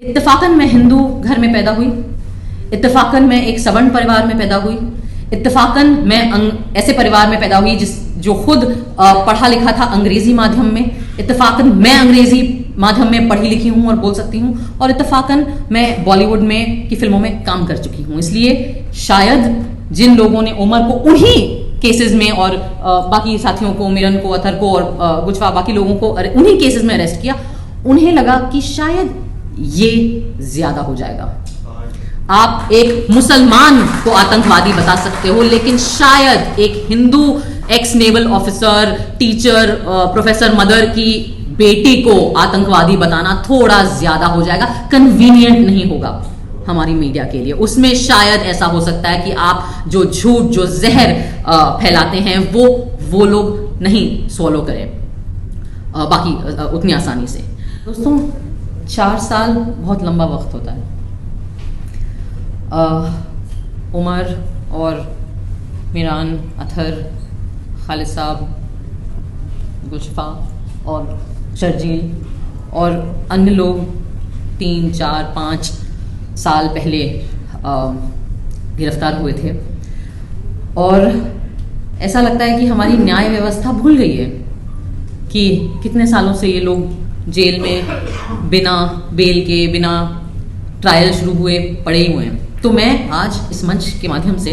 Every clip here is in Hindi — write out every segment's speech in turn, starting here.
इत्तेफाकन मैं हिंदू घर में पैदा हुई, इत्तेफाकन मैं एक सवर्ण परिवार में पैदा हुई, इत्तेफाकन मैं ऐसे परिवार में पैदा हुई जो खुद पढ़ा लिखा था अंग्रेजी माध्यम में, इत्तेफाकन मैं अंग्रेजी माध्यम में पढ़ी लिखी हूं और बोल सकती हूं, और इत्तेफाकन मैं बॉलीवुड में की फिल्मों में काम कर चुकी हूं। इसलिए शायद जिन लोगों ने उमर को उन्हीं केसेस में और बाकी साथियों को, मिरन को, अथर को और गुजफा बाकी लोगों को उन्हीं केसेस में अरेस्ट किया, उन्हें लगा कि शायद ये ज्यादा हो जाएगा। आप एक मुसलमान को आतंकवादी बता सकते हो, लेकिन शायद एक Hindu x naval officer, teacher, professor mother की बेटी को आतंकवादी बताना थोड़ा ज्यादा हो जाएगा, कन्वीनियंट नहीं होगा हमारी मीडिया के लिए। उसमें शायद ऐसा हो सकता है कि आप जो झूठ, जो जहर फैलाते हैं वो लोग नहीं सॉलो करें बाकी उतनी आसानी से। दोस्तों, 4 साल बहुत लंबा वक्त होता है। उमर और मिरान, अथर, खालिद साहब, गुलशफा और शर्जील और अन्य लोग 3, 4, 5 साल पहले गिरफ्तार हुए थे, और ऐसा लगता है कि हमारी न्याय व्यवस्था भूल गई है कि कितने सालों से ये लोग जेल में बिना बेल के, बिना ट्रायल शुरू हुए पड़े ही हुए हैं। तो मैं आज इस मंच के माध्यम से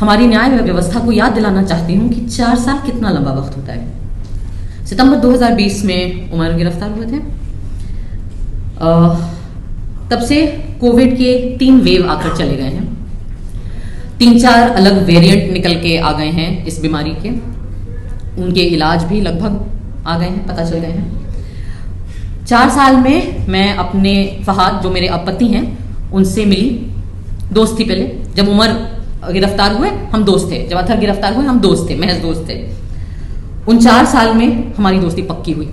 हमारी न्याय व्यवस्था को याद दिलाना चाहती हूँ कि 4 साल कितना लंबा वक्त होता है। सितंबर 2020 में उमर गिरफ्तार हुए थे। तब से कोविड के 3 वेव आकर चले गए हैं, 3-4 अलग वेरिएंट निकल के आ गए हैं इस बीमारी के, उनके इलाज भी लगभग आ गए हैं, पता चल गए हैं। 4 साल में मैं अपने फहाद, जो मेरे अब पति हैं, उनसे मिली। दोस्त थी पहले, जब उमर गिरफ्तार हुए हम दोस्त थे, जब अथर गिरफ्तार हुए हम दोस्त थे, महज दोस्त थे। उन 4 साल में हमारी दोस्ती पक्की हुई।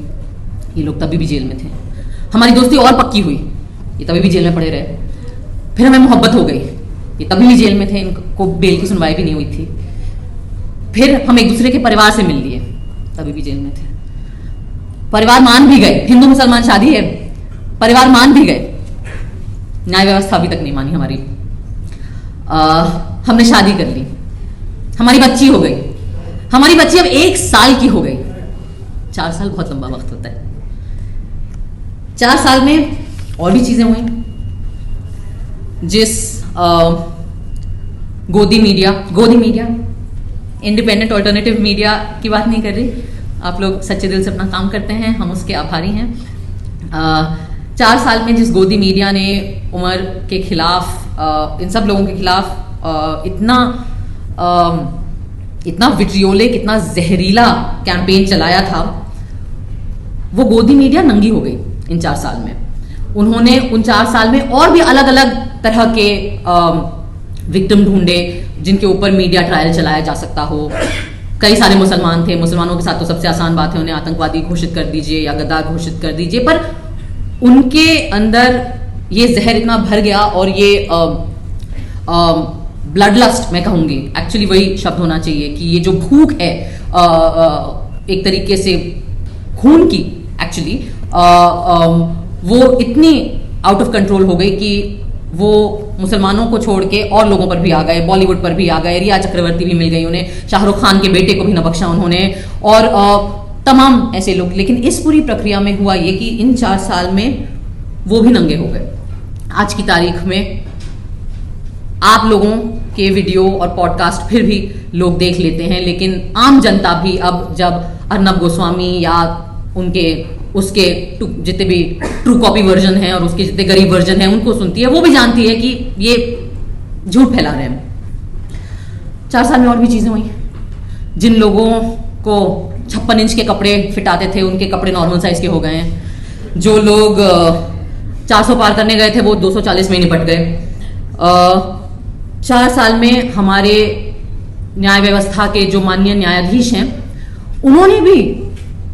ये लोग तभी भी जेल में थे, हमारी दोस्ती और पक्की हुई, ये तभी भी जेल में पड़े रहे। फिर हमें मोहब्बत हो गई, ये तभी भी जेल में थे, इनको बेल की सुनवाई भी नहीं हुई थी। फिर हम एक दूसरे के परिवार से मिल लिए, तभी भी जेल में थे। परिवार मान भी गए, हिंदू मुसलमान शादी है, परिवार मान भी गए, न्याय व्यवस्था अभी तक नहीं मानी हमारी। हमने शादी कर ली, हमारी बच्ची हो गई, हमारी बच्ची अब 1 साल की हो गई। 4 साल बहुत लंबा वक्त होता है। 4 साल में और भी चीजें हुई, जिस गोदी मीडिया इंडिपेंडेंट ऑल्टरनेटिव मीडिया की बात नहीं कर रही, आप लोग सच्चे दिल से अपना काम करते हैं, हम उसके आभारी हैं। 4 साल में जिस गोदी मीडिया ने उमर के खिलाफ, इन सब लोगों के खिलाफ इतना विट्रियोलिक, इतना जहरीला कैंपेन चलाया था, वो गोदी मीडिया नंगी हो गई इन 4 साल में। उन्होंने उन 4 साल में और भी अलग अलग तरह के विक्टिम ढूंढे जिनके ऊपर मीडिया ट्रायल चलाया जा सकता हो। कई सारे मुसलमान थे, मुसलमानों के साथ तो सबसे आसान बात है, उन्हें आतंकवादी घोषित कर दीजिए या गद्दार घोषित कर दीजिए, पर उनके अंदर ये जहर इतना भर गया, और ये ब्लड लस्ट मैं कहूंगी, एक्चुअली वही शब्द होना चाहिए कि ये जो भूख है एक तरीके से खून की, एक्चुअली वो इतनी आउट ऑफ कंट्रोल हो गई कि वो मुसलमानों को छोड़ के और लोगों पर भी आ गए, बॉलीवुड पर भी आ गए, रिया चक्रवर्ती भी मिल गई उन्हें, शाहरुख खान के बेटे को भी न बख्शा उन्होंने, और तमाम ऐसे लोग। लेकिन इस पूरी प्रक्रिया में हुआ ये कि इन 4 साल में वो भी नंगे हो गए। आज की तारीख में आप लोगों के वीडियो और पॉडकास्ट फिर भी लोग देख लेते हैं, लेकिन आम जनता भी अब जब अर्नब गोस्वामी या उसके जितने भी ट्रू कॉपी वर्जन है और उसके जितने गरीब वर्जन है उनको सुनती है, वो भी जानती है कि ये झूठ फैला रहे हैं। 4 साल में और भी चीजें हुई। जिन लोगों को 56 इंच के कपड़े फिट आते थे, उनके कपड़े नॉर्मल साइज के हो गए हैं। जो लोग 400 पार करने गए थे, वो 240 में निपट गए। 4 साल में हमारे न्याय व्यवस्था के जो माननीय न्यायाधीश हैं, उन्होंने भी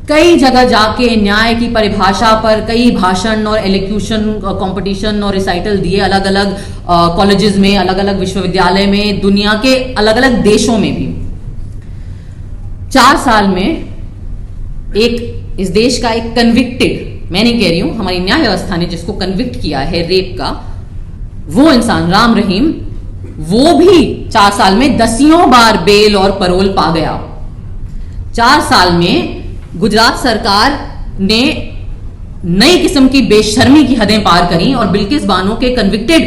कई जगह जाके न्याय की परिभाषा पर कई भाषण और एलोक्यूशन कंपटीशन और रिसाइटल दिए, अलग अलग कॉलेजेस में, अलग अलग विश्वविद्यालय में, दुनिया के अलग अलग देशों में भी। 4 साल में इस देश का एक कन्विक्टेड मैं नहीं कह रही हूं, हमारी न्याय व्यवस्था ने जिसको कन्विक्ट किया है रेप का, वो इंसान राम रहीम, वो भी 4 साल में 10 बार बेल और परोल पा गया। 4 साल में गुजरात सरकार ने नई किस्म की बेशर्मी की हदें पार करी और बिल्किस बानो के कन्विक्टेड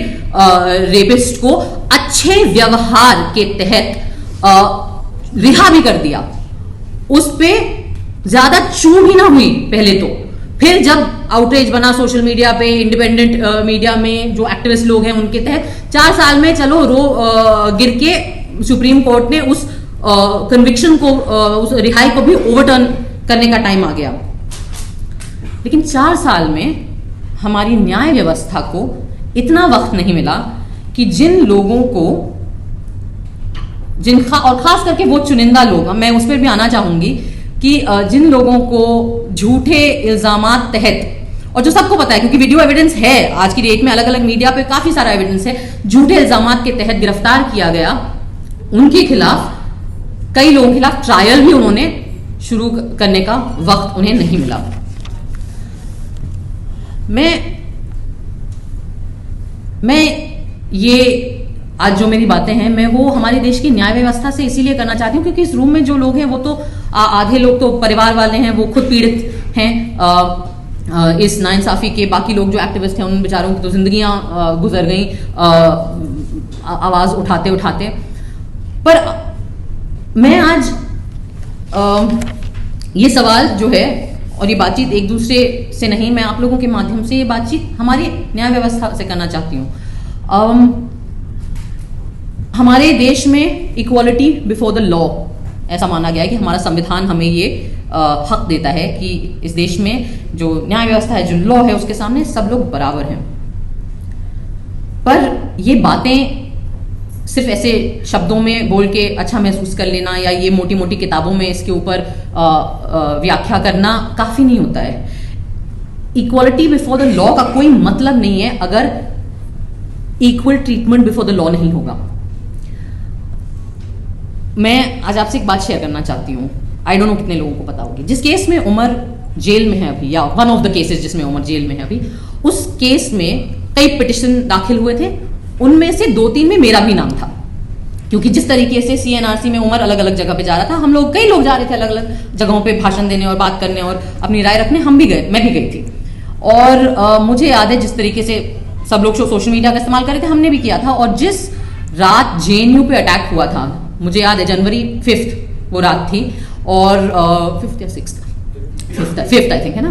रेपिस्ट को अच्छे व्यवहार के तहत रिहा भी कर दिया। उस पे ज्यादा चू भी ना हुई पहले तो, फिर जब आउटरीच बना सोशल मीडिया पे, इंडिपेंडेंट मीडिया में जो एक्टिविस्ट लोग हैं उनके तहत 4 साल में चलो गिर के सुप्रीम कोर्ट ने उस कन्विक्शन को, उस रिहाई को भी ओवरटर्न करने का टाइम आ गया। लेकिन 4 साल में हमारी न्याय व्यवस्था को इतना वक्त नहीं मिला कि जिन लोगों को, और खास करके वो चुनिंदा लोग, मैं उस पर भी आना चाहूंगी कि जिन लोगों को झूठे इल्जामात तहत, और जो सबको पता है क्योंकि वीडियो एविडेंस है, आज की डेट में अलग अलग मीडिया पे काफी सारा एविडेंस है, झूठे इल्जामात के तहत गिरफ्तार किया गया, उनके खिलाफ, कई लोगों के खिलाफ ट्रायल भी उन्होंने शुरू करने का वक्त उन्हें नहीं मिला। मैं ये आज जो मेरी बातें हैं, मैं वो हमारे देश की न्याय व्यवस्था से इसीलिए करना चाहती हूँ क्योंकि इस रूम में जो लोग हैं वो तो आधे लोग तो परिवार वाले हैं, वो खुद पीड़ित हैं इस नाइंसाफी के। बाकी लोग जो एक्टिविस्ट हैं उन बेचारों की तो जिंदगियां गुजर गई आवाज उठाते उठाते। पर मैं आज ये सवाल जो है और ये बातचीत एक दूसरे से नहीं, मैं आप लोगों के माध्यम से ये बातचीत हमारी न्याय व्यवस्था से करना चाहती हूँ। हमारे देश में इक्वालिटी बिफोर द लॉ ऐसा माना गया है कि हमारा संविधान हमें ये हक देता है कि इस देश में जो न्याय व्यवस्था है, जो लॉ है, उसके सामने सब लोग बराबर हैं। पर ये बातें सिर्फ ऐसे शब्दों में बोल के अच्छा महसूस कर लेना या ये मोटी मोटी किताबों में इसके ऊपर व्याख्या करना काफी नहीं होता है। इक्वालिटी बिफोर द लॉ का कोई मतलब नहीं है अगर equal treatment before the law नहीं होगा। मैं आज आपसे एक बात शेयर करना चाहती हूँ, आई डोंट नो कितने लोगों को पता होगी। जिस केस में उमर जेल में है अभी, या वन ऑफ द केसेस जिसमें उमर जेल में है अभी, उस केस में कई पिटिशन दाखिल हुए थे, उनमें से 2-3 में मेरा भी नाम था क्योंकि जिस तरीके से CNRC में उमर अलग अलग जगह पे जा रहा था, हम लोग, कई लोग जा रहे थे अलग अलग जगहों पे भाषण देने और बात करने और अपनी राय रखने, हम भी गए, मैं भी गई थी। और मुझे याद है जिस तरीके से सब लोग सोशल मीडिया का इस्तेमाल कर रहे थे, हमने भी किया था। और जिस रात JNU पे अटैक हुआ था, मुझे याद है जनवरी 5 वो रात थी, और 5th या 6th, 5th आई थिंक है ना।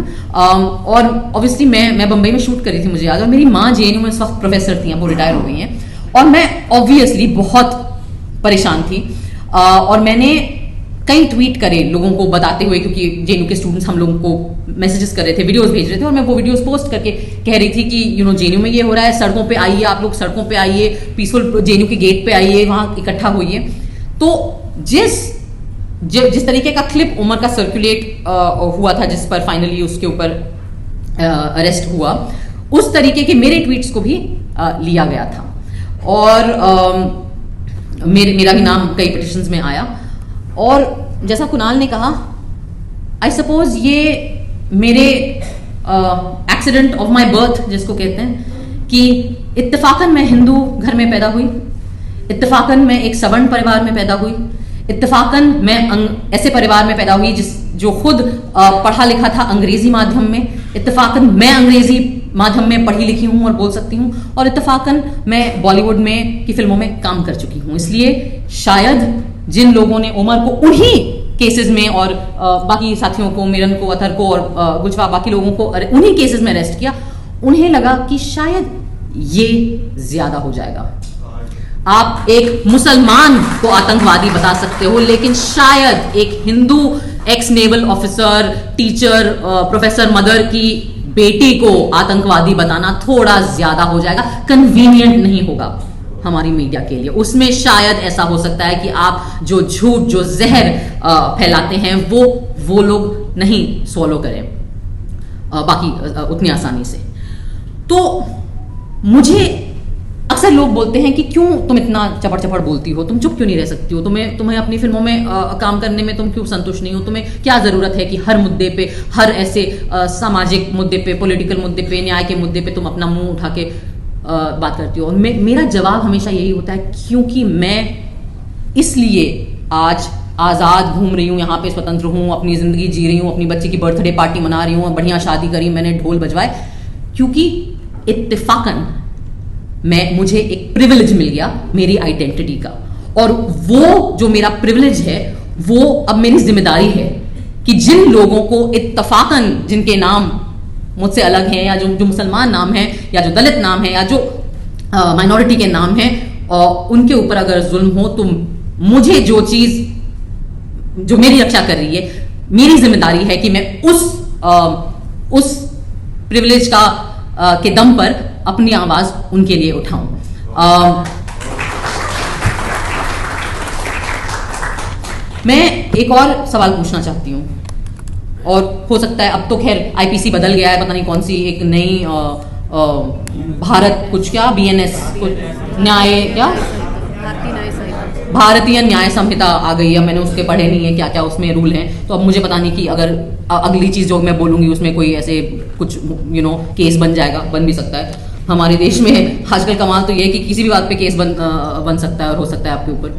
और ऑब्वियसली मैं बंबई में शूट करी थी, मुझे याद है। और मेरी माँ JNU में इस वक्त प्रोफेसर थी, वो रिटायर हो गई हैं, और मैं ऑब्वियसली बहुत परेशान थी। और मैंने कई ट्वीट करे लोगों को बताते हुए, क्योंकि JNU के स्टूडेंट्स हम लोगों को मैसेजेस कर रहे थे, वीडियोस भेज रहे थे, और मैं वो वीडियोस पोस्ट करके कह रही थी कि JNU में ये हो रहा है, सड़कों पे आइए, आप लोग सड़कों पे आइए, पीसफुल JNU के गेट पे आइए, वहां इकट्ठा होइए। तो जिस तरीके का क्लिप उमर का सर्कुलेट हुआ था, जिस पर फाइनली उसके ऊपर अरेस्ट हुआ, उस तरीके के मेरे ट्वीट्स को भी लिया गया था, और मेरा भी नाम कई पिटिशंस में आया। और जैसा कुणाल ने कहा, आई सपोज ये मेरे एक्सीडेंट ऑफ माई बर्थ जिसको कहते हैं, कि इत्तेफाकन मैं हिंदू घर में पैदा हुई, इत्तेफाकन मैं एक सवर्ण परिवार में पैदा हुई, इत्तेफाकन मैं ऐसे परिवार में पैदा हुई जो खुद पढ़ा लिखा था अंग्रेजी माध्यम में, इत्तेफाकन मैं अंग्रेजी माध्यम में पढ़ी लिखी हूं और बोल सकती हूं, और इत्तेफाकन मैं बॉलीवुड में की फिल्मों में काम कर चुकी हूं। इसलिए शायद जिन लोगों ने उमर को उन्हीं केसेस में, और बाकी साथियों को, मिरन को, अतर को और गुजवा बाकी लोगों को उन्हीं केसेस में अरेस्ट किया, उन्हें लगा कि शायद ये ज्यादा हो जाएगा। आप एक मुसलमान को आतंकवादी बता सकते हो, लेकिन शायद एक Hindu x naval officer, teacher, professor mother की बेटी को आतंकवादी बताना थोड़ा ज्यादा हो जाएगा, कन्वीनियंट नहीं होगा हमारी मीडिया के लिए। उसमें शायद ऐसा हो सकता है कि आप जो झूठ, जो जहर फैलाते हैं, वो लोग नहीं सॉलो करें बाकी उतनी आसानी से। तो मुझे अक्सर लोग बोलते हैं कि क्यों तुम इतना चपड़ चपड़ बोलती हो, तुम चुप क्यों नहीं रह सकती हो, तुम्हें अपनी फिल्मों में काम करने में तुम क्यों संतुष्ट नहीं हो, तुम्हें क्या जरूरत है कि हर मुद्दे पे, हर ऐसे सामाजिक मुद्दे पे, पॉलिटिकल मुद्दे पे, न्याय के मुद्दे पे तुम अपना मुंह उठा के बात करती हो। और मेरा जवाब हमेशा यही होता है, क्योंकि मैं इसलिए आज आज़ाद घूम रही हूँ, यहाँ पे स्वतंत्र हूँ, अपनी ज़िंदगी जी रही हूँ, अपनी बच्ची की बर्थडे पार्टी मना रही हूँ, बढ़िया शादी करी मैंने, ढोल बजवाए, क्योंकि इत्तेफाकन मुझे एक प्रिविलेज मिल गया मेरी आइडेंटिटी का। और वो जो मेरा प्रिविलेज है वो अब मेरी जिम्मेदारी है कि जिन लोगों को इत्तेफाकन, जिनके नाम मुझसे अलग हैं, या जो मुसलमान नाम है, या जो दलित नाम है, या जो माइनॉरिटी के नाम है, उनके ऊपर अगर जुल्म हो, तो मुझे जो चीज जो मेरी रक्षा कर रही है, मेरी जिम्मेदारी है कि मैं उस प्रिविलेज के दम पर अपनी आवाज उनके लिए उठाऊं। मैं एक और सवाल पूछना चाहती हूं, और हो सकता है अब तो खैर आईपीसी बदल गया है, पता नहीं कौन सी एक नई भारत कुछ क्या बीएनएस कुछ न्याय क्या भारतीय न्याय संहिता आ गई है। मैंने उसके पढ़े नहीं है क्या क्या उसमें रूल हैं, तो अब मुझे पता नहीं कि अगर अगली चीज जो मैं बोलूंगी उसमें कोई ऐसे कुछ केस बन जाएगा, बन भी सकता है। हमारे देश में आजकल कमाल तो ये है कि किसी भी बात पे केस बन सकता है और हो सकता है आपके ऊपर।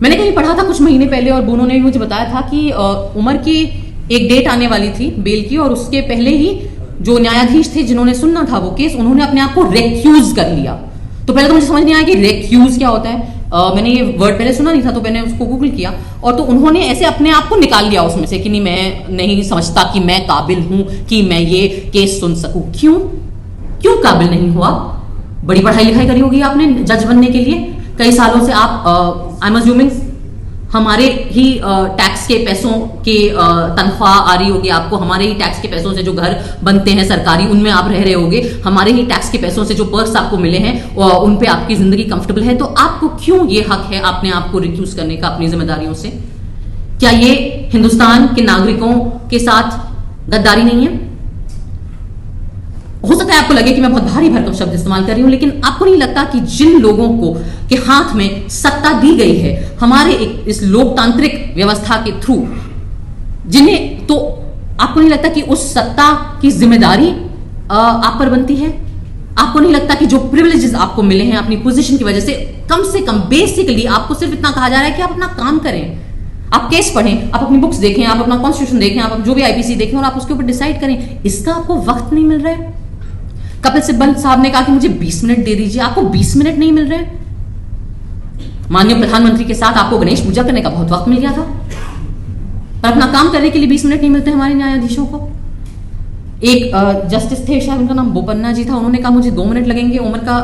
मैंने कहीं पढ़ा था कुछ महीने पहले, और बोनो ने भी मुझे बताया था कि उमर की एक डेट आने वाली थी बेल की, और उसके पहले ही जो न्यायाधीश थे जिन्होंने सुनना था वो केस, उन्होंने अपने आप को रेक्यूज कर लिया। तो पहले तो मुझे समझ नहीं आया कि रेक्यूज क्या होता है, मैंने ये वर्ड पहले सुना नहीं था, तो मैंने उसको गूगल किया, और तो उन्होंने ऐसे अपने आप को निकाल लिया उसमें से कि नहीं, मैं नहीं समझता कि मैं काबिल हूं कि मैं ये केस सुन सकूं। क्यों काबिल नहीं हुआ? बड़ी पढ़ाई लिखाई करी होगी आपने जज बनने के लिए, कई सालों से आप आई एम अज्यूमिंग हमारे ही टैक्स के पैसों की तनख्वाह आ रही होगी आपको, हमारे ही टैक्स के पैसों से जो घर बनते हैं सरकारी, उनमें आप रह रहे होगे, हमारे ही टैक्स के पैसों से जो पर्क्स आपको मिले हैं उन पे आपकी जिंदगी कंफर्टेबल है। तो आपको क्यों ये हक है अपने आप को रिक्यूज करने का अपनी जिम्मेदारियों से? क्या ये हिंदुस्तान के नागरिकों के साथ गद्दारी नहीं है? हो सकता है आपको लगे कि मैं बहुत भारी भरकम शब्द इस्तेमाल कर रही हूं, लेकिन आपको नहीं लगता कि जिन लोगों को के हाथ में सत्ता दी गई है हमारे इस लोकतांत्रिक व्यवस्था के थ्रू, जिन्हें, तो आपको नहीं लगता कि उस सत्ता की जिम्मेदारी आप पर बनती है? आपको नहीं लगता कि जो प्रिविलेजेस आपको मिले हैं अपनी पोजीशन की वजह से कम बेसिकली आपको सिर्फ इतना कहा जा रहा है कि आप अपना काम करें, आप केस पढ़ें, आप अपनी बुक्स देखें, आप अपना कॉन्स्टिट्यूशन देखें, आप जो भी आईपीसी देखें, और आप उसके ऊपर डिसाइड करें। इसका आपको वक्त नहीं मिल रहा है। कपिल सिब्बल साहब ने कहा कि मुझे 20 मिनट दे दीजिए, आपको 20 मिनट नहीं मिल रहे। माननीय प्रधानमंत्री के साथ आपको गणेश पूजा करने का बहुत वक्त मिल गया था, पर अपना काम करने के लिए 20 मिनट नहीं मिलते हमारे न्यायाधीशों को। एक जस्टिस थे, शायद उनका नाम बोपन्ना जी था, उन्होंने कहा मुझे 2 मिनट लगेंगे उमर का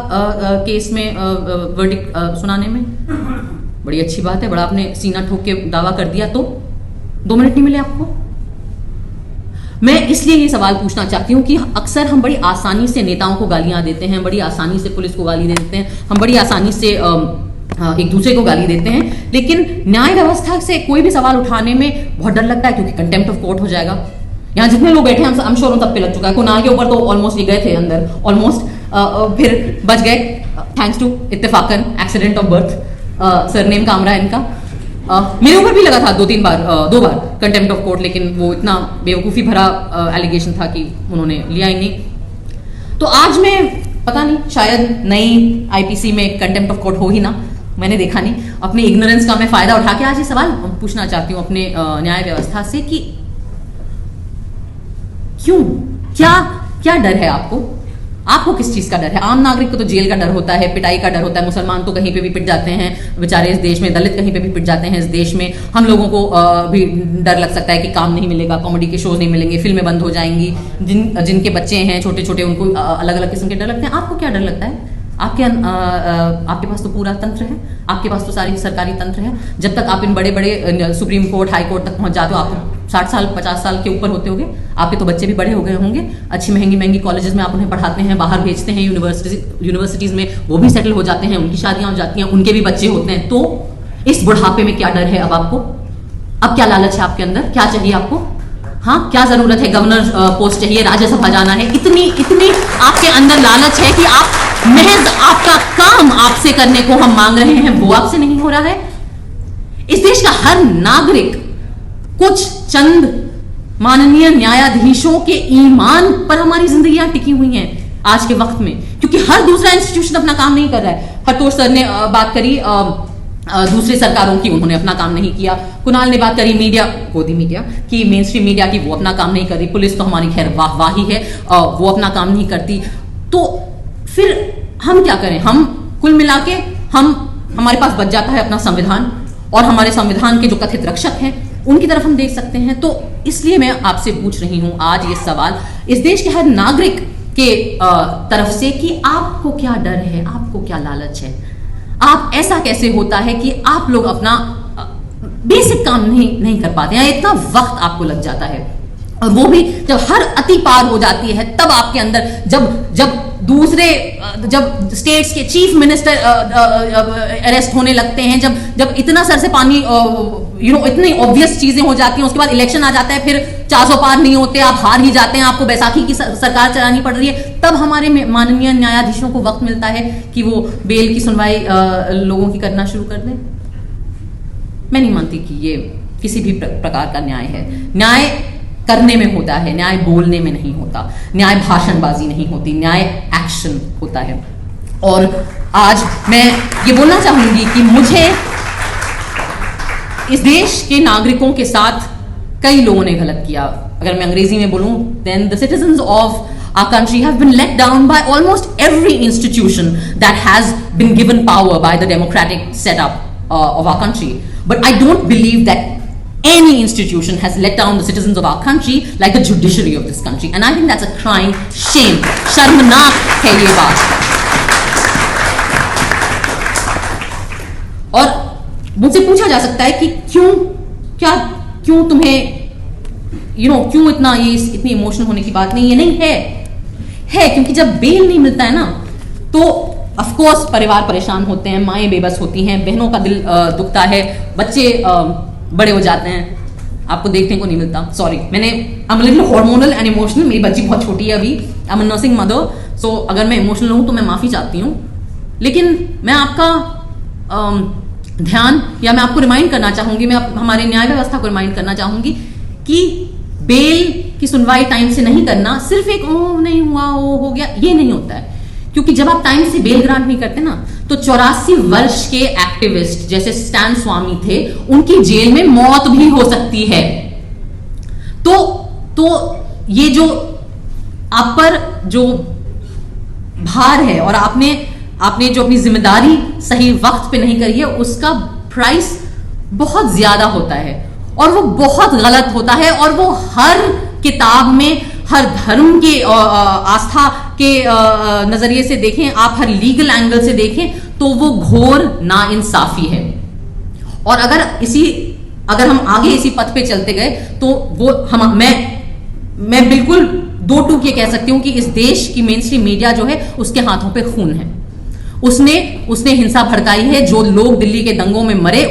केस में वर्डिक्ट सुनाने में। बड़ी अच्छी बात है, बड़ा आपने सीना ठोक के दावा कर दिया, तो 2 मिनट नहीं मिले आपको। मैं इसलिए ये सवाल पूछना चाहती हूँ कि अक्सर हम बड़ी आसानी से नेताओं को गालियां देते हैं, बड़ी आसानी से पुलिस को गाली देते हैं, हम बड़ी आसानी से एक दूसरे को गाली देते हैं, लेकिन न्याय व्यवस्था से कोई भी सवाल उठाने में बहुत डर लगता है, क्योंकि कंटेम्प्ट ऑफ कोर्ट हो जाएगा। यहाँ जितने लोग बैठे हैं, हम श्योर सब पे लग चुका है। कुणाल के ऊपर तो ऑलमोस्ट ये गए थे अंदर, ऑलमोस्ट, फिर बच गए थैंक्स टू इत्तेफाकन accident of birth, surname Kamra इनका। मेरे ऊपर भी लगा था 2 बार कंटेम्प्ट ऑफ कोर्ट, लेकिन वो इतना बेवकूफ़ी भरा एलिगेशन था कि उन्होंने लिया ही नहीं। तो आज मैं पता नहीं, शायद नई आईपीसी में कंटेम्प्ट ऑफ कोर्ट हो ही ना, मैंने देखा नहीं। अपनी इग्नोरेंस का मैं फायदा उठा के आज ये सवाल पूछना चाहती हूँ अपने न्याय व्यवस्था से कि क्यों, क्या डर है आपको किस चीज का डर है? आम नागरिक को तो जेल का डर होता है, पिटाई का डर होता है, मुसलमान तो कहीं पे भी पिट जाते हैं बेचारे इस देश में, दलित कहीं पे भी पिट जाते हैं इस देश में। हम लोगों को भी डर लग सकता है कि काम नहीं मिलेगा, कॉमेडी के शोज नहीं मिलेंगे, फिल्में बंद हो जाएंगी, जिनके बच्चे हैं छोटे छोटे उनको अलग अलग किस्म के डर लगते हैं। आपको क्या डर लगता है? आपके पास तो पूरा तंत्र है, आपके पास तो सारी सरकारी तंत्र है। जब तक आप इन बड़े बड़े सुप्रीम कोर्ट, हाई कोर्ट तक पहुंच जाते हो, आप 60 साल 50 साल के ऊपर होते होंगे, आपके तो बच्चे भी बड़े हो गए होंगे, अच्छी महंगी कॉलेजेस में आप उन्हें पढ़ाते हैं, बाहर भेजते हैं, यूनिवर्सिटीज में वो भी सेटल हो जाते हैं, उनकी शादियां हो जाती हैं, उनके भी बच्चे होते हैं। तो इस बुढ़ापे में क्या डर है अब आपको? अब क्या लालच है आपके अंदर? क्या चाहिए आपको? हाँ, क्या जरूरत है? गवर्नर पोस्ट चाहिए, राज्यसभा जाना है, इतनी आपके अंदर लालच है कि आप महज आपका काम आपसे करने को हम मांग रहे हैं, वो आपसे नहीं हो रहा है। इस देश का हर नागरिक कुछ चंद माननीय न्यायाधीशों के ईमान पर हमारी जिंदगियां टिकी हुई हैं आज के वक्त में, क्योंकि हर दूसरा इंस्टीट्यूशन अपना काम नहीं कर रहा है। हरतोष सर ने बात करी दूसरे सरकारों की, उन्होंने अपना काम नहीं किया। कुणाल ने बात करी मीडिया, गोदी मीडिया की, मेन स्ट्रीम मीडिया की, वो अपना काम नहीं कर रही। पुलिस तो हमारी खैर वाहवाही है, वो अपना काम नहीं करती। तो फिर हम क्या करें? हम कुल मिला के हमारे पास बच जाता है अपना संविधान, और हमारे संविधान के जो कथित रक्षक हैं उनकी तरफ हम देख सकते हैं। तो इसलिए मैं आपसे पूछ रही हूं आज ये सवाल इस देश के हर नागरिक के तरफ से कि आपको क्या डर है, आपको क्या लालच है? आप ऐसा कैसे होता है कि आप लोग अपना बेसिक काम नहीं कर पाते हैं? इतना वक्त आपको लग जाता है, और वो भी जब हर अति पार हो जाती है, तब आपके अंदर जब स्टेट्स के चीफ मिनिस्टर अरेस्ट होने लगते हैं, जब इतना सर से पानी इतनी ऑब्वियस चीजें हो जाती हैं, उसके बाद इलेक्शन आ जाता है, फिर 400 पार नहीं होते, आप हार ही जाते हैं, आपको बैसाखी की सरकार चलानी पड़ रही है, तब हमारे माननीय न्यायाधीशों को वक्त मिलता है कि वो बेल की सुनवाई लोगों की करना शुरू कर दें। मैं नहीं मानती कि ये किसी भी प्रकार का न्याय है। न्याय करने में होता है, न्याय बोलने में नहीं होता, न्याय भाषणबाजी नहीं होती, न्याय एक्शन होता है। और आज मैं ये बोलना चाहूंगी कि मुझे इस देश के नागरिकों के साथ कई लोगों ने गलत किया। अगर मैं अंग्रेजी में बोलूं, then the citizens of our country have been let down by almost every institution that has been given power by the democratic setup of our country. But I don't believe that any institution has let down the citizens of our country like the judiciary of this country, and I think that's a crying shame. शर्मनाक है ये बात। और मुझसे पूछा जा सकता है कि क्यों तुम्हें क्यों इतनी इमोशनल होने की बात नहीं? ये नहीं है क्योंकि जब बेल नहीं मिलता है ना, तो ऑफ कोर्स परिवार परेशान होते हैं, माएं बेबस होती हैं, बहनों का दिल दुखता है, बच्चे बड़े हो जाते हैं, आपको देखने को नहीं मिलता। Sorry, I am little hormonal and emotional, मेरी बच्ची बहुत छोटी है अभी, I am a nursing mother, so अगर मैं इमोशनल हूं तो मैं माफी चाहती हूं। लेकिन मैं आपका ध्यान, या मैं आपको रिमाइंड करना चाहूंगी, मैं हमारे न्याय व्यवस्था को रिमाइंड करना चाहूंगी कि बेल की सुनवाई टाइम से नहीं करना सिर्फ एक नहीं हुआ, हो गया, ये नहीं होता है। क्योंकि जब आप टाइम से बेल ग्रांट नहीं करते ना, तो 84 वर्ष के एक्टिविस्ट जैसे स्टैन स्वामी थे, उनकी जेल में मौत भी हो सकती है। तो ये जो आप पर जो भार है, और आपने जो अपनी जिम्मेदारी सही वक्त पे नहीं करी है, उसका प्राइस बहुत ज्यादा होता है, और वो बहुत गलत होता है, और वो हर किताब में, हर धर्म के आस्था के नजरिए से देखें, आप हर लीगल एंगल से देखें, तो वो घोर नाइंसाफी है। और अगर हम आगे इसी पथ पे चलते गए, तो मैं बिल्कुल 2 टूक ये कह सकती हूं कि इस देश की मेन स्ट्रीम मीडिया जो है, उसके हाथों पे खून है। उसने हिंसा भड़काई है, जो लोग दिल्ली के दंगों में मरे,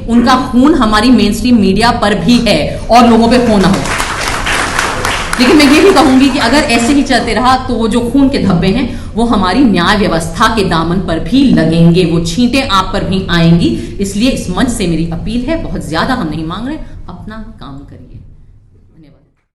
उनका खून हमारी मेन स्ट्रीम मीडिया पर भी है, और लोगों पे हो ना हो। लेकिन मैं ये भी कहूंगी कि अगर ऐसे ही चलते रहा, तो वो जो खून के धब्बे हैं, वो हमारी न्याय व्यवस्था के दामन पर भी लगेंगे, वो छींटें आप पर भी आएंगी। इसलिए इस मंच से मेरी अपील है, बहुत ज्यादा हम नहीं मांग रहे, अपना काम करिए।